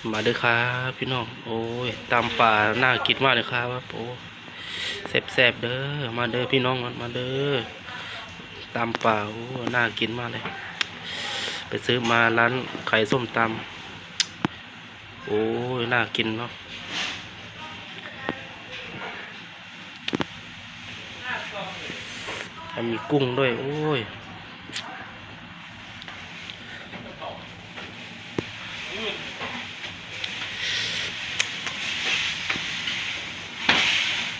มาเด้อครับพี่น้องโอ้ยตามป่าน่ากินมากเลยครับโอ้แซ่บๆเด้อมาเด้อพี่น้องมาเด้อตามป่าโอ้น่ากินมากเลยไปซื้อมาร้านไข่ส้มตำโอ้ยน่ากินเนาะมีกุ้งด้วยโอ้ย